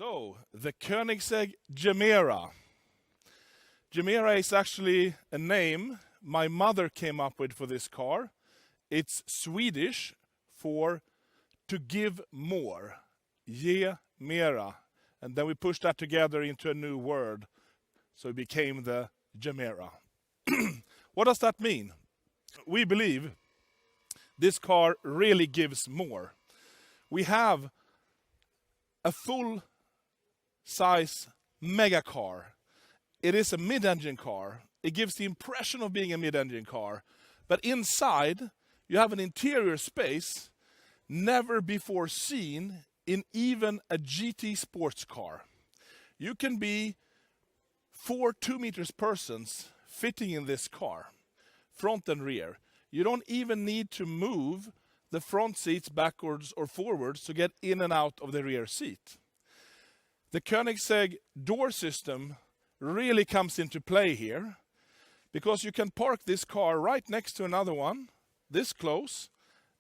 So, the Koenigsegg Gemera. Gemera is actually a name my mother came up with for this car. It's Swedish for to give more. Ge mera. And then we pushed that together into a new word. So it became the Gemera. What does that mean? We believe this car really gives more. We have a full-size megacar. It is a mid-engine car. It gives the impression of being a mid-engine car. But inside, you have an interior space never before seen in even a GT sports car. You can be 4 2-meter persons fitting in this car, front and rear. You don't even need to move the front seats backwards or forwards to get in and out of the rear seat. The Koenigsegg door system really comes into play here, because you can park this car right next to another one, this close,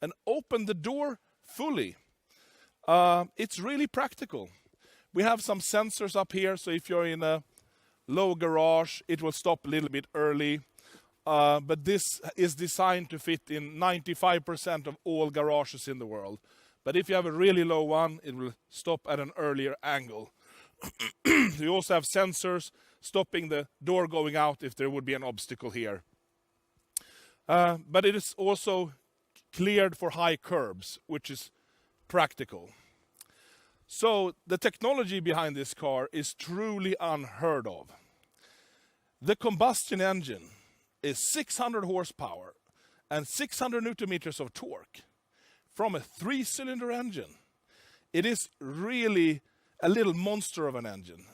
and open the door fully. It's really practical. We have some sensors up here, so if you're in a low garage, it will stop a little bit early. But this is designed to fit in 95% of all garages in the world. But if you have a really low one, it will stop at an earlier angle. You also have sensors stopping the door going out if there would be an obstacle here. But it is also cleared for high curbs, which is practical. So the technology behind this car is truly unheard of. The combustion engine is 600 horsepower and 600 newton meters of torque from a 3-cylinder engine. It is really a little monster of an engine.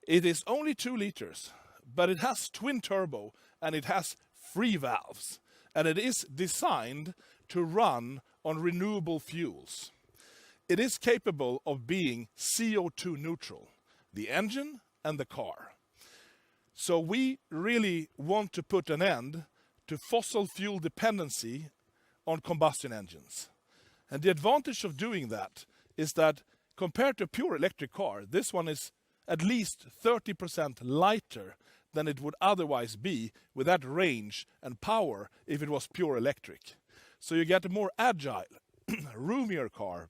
It is only 2 liters, but it has twin turbo and it has 3 valves. And it is designed to run on renewable fuels. It is capable of being CO2 neutral, the engine and the car. So we really want to put an end to fossil fuel dependency on combustion engines. And the advantage of doing that is that compared to a pure electric car, this one is at least 30% lighter than it would otherwise be with that range and power if it was pure electric. So you get a more agile, roomier car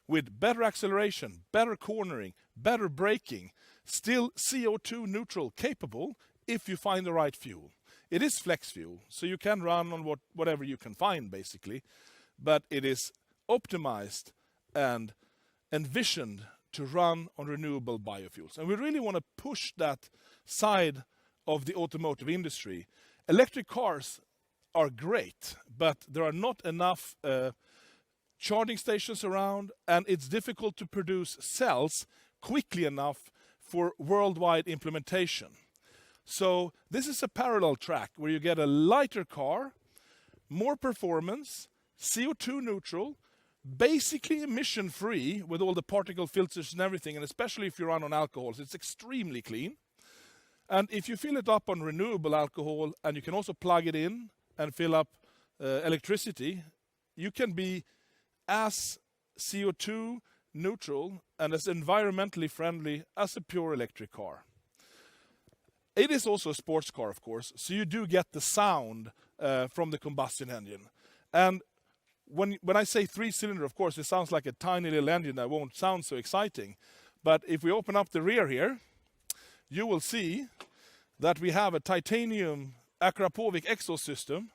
with better acceleration, better cornering, better braking, still CO2 neutral capable if you find the right fuel. It is flex fuel, so you can run on whatever you can find basically, but it is optimized and envisioned to run on renewable biofuels. And we really want to push that side of the automotive industry. Electric cars are great, but there are not enough charging stations around, and it's difficult to produce cells quickly enough for worldwide implementation. So this is a parallel track where you get a lighter car, more performance, CO2 neutral, basically emission free with all the particle filters and everything, and especially if you run on alcohols, it's extremely clean. And if you fill it up on renewable alcohol, and you can also plug it in and fill up electricity, you can be as CO2 neutral and as environmentally friendly as a pure electric car. It is also a sports car, of course, so you do get the sound from the combustion engine. And when I say 3-cylinder, of course, it sounds like a tiny little engine that won't sound so exciting. But if we open up the rear here, you will see that we have a titanium Akrapovic exhaust system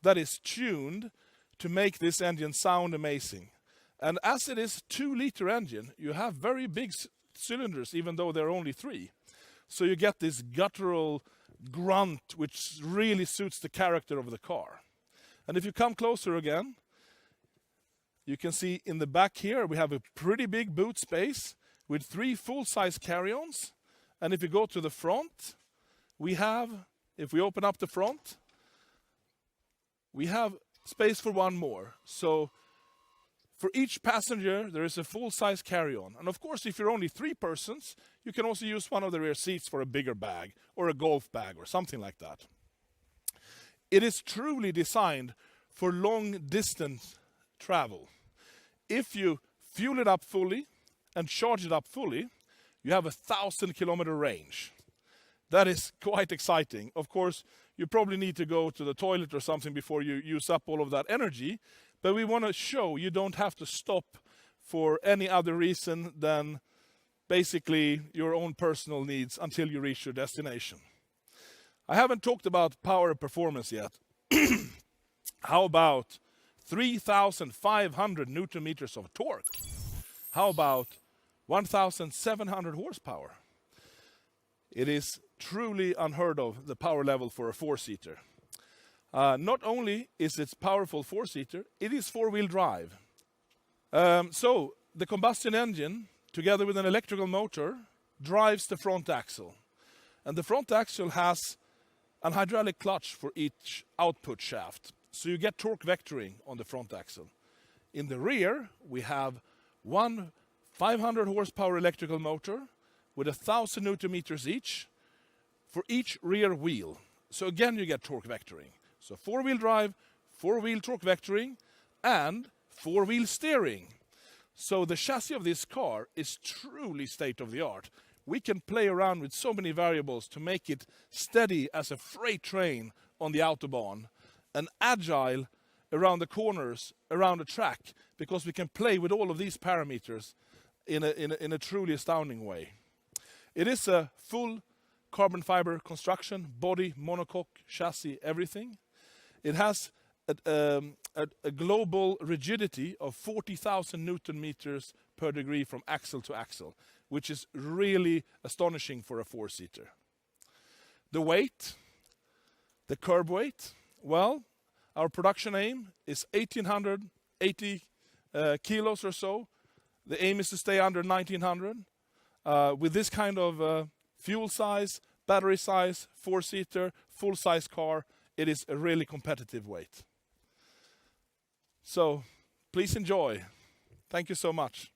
that is tuned to make this engine sound amazing. And as it is a 2-liter engine, you have very big cylinders, even though they're only 3. So you get this guttural grunt, which really suits the character of the car. And if you come closer again, you can see in the back here, we have a pretty big boot space with 3 full-size carry-ons. And if you go to the front, we have, if we open up the front, we have space for 1 more. So for each passenger, there is a full-size carry-on. And of course, if you're only 3 persons, you can also use one of the rear seats for a bigger bag or a golf bag or something like that. It is truly designed for long-distance travel. If you fuel it up fully and charge it up fully, you have 1,000-kilometer range. That is quite exciting. Of course, you probably need to go to the toilet or something before you use up all of that energy, but we want to show you don't have to stop for any other reason than basically your own personal needs until you reach your destination. I haven't talked about power and performance yet. How about 3,500 Newton meters of torque? How about 1,700 horsepower? It is truly unheard of, the power level for a four-seater. Not only is it powerful four-seater, it is four-wheel drive. So the combustion engine, together with an electrical motor, drives the front axle. And the front axle has an hydraulic clutch for each output shaft. So you get torque vectoring on the front axle. In the rear, we have one 500 horsepower electrical motor with 1,000 Newton meters each for each rear wheel. So again, you get torque vectoring. So four-wheel drive, four-wheel torque vectoring, and four-wheel steering. So the chassis of this car is truly state-of-the-art. We can play around with so many variables to make it steady as a freight train on the Autobahn and agile around the corners, around the track, because we can play with all of these parameters in a truly astounding way. It is a full carbon fiber construction, body, monocoque, chassis, everything. It has a global rigidity of 40,000 Newton meters per degree from axle to axle, which is really astonishing for a four-seater. The weight, the curb weight, well, our production aim is 1,880 kilos or so. The aim is to stay under 1,900. With this kind of fuel size, battery size, four-seater, full-size car, it is a really competitive weight. So, please enjoy. Thank you so much.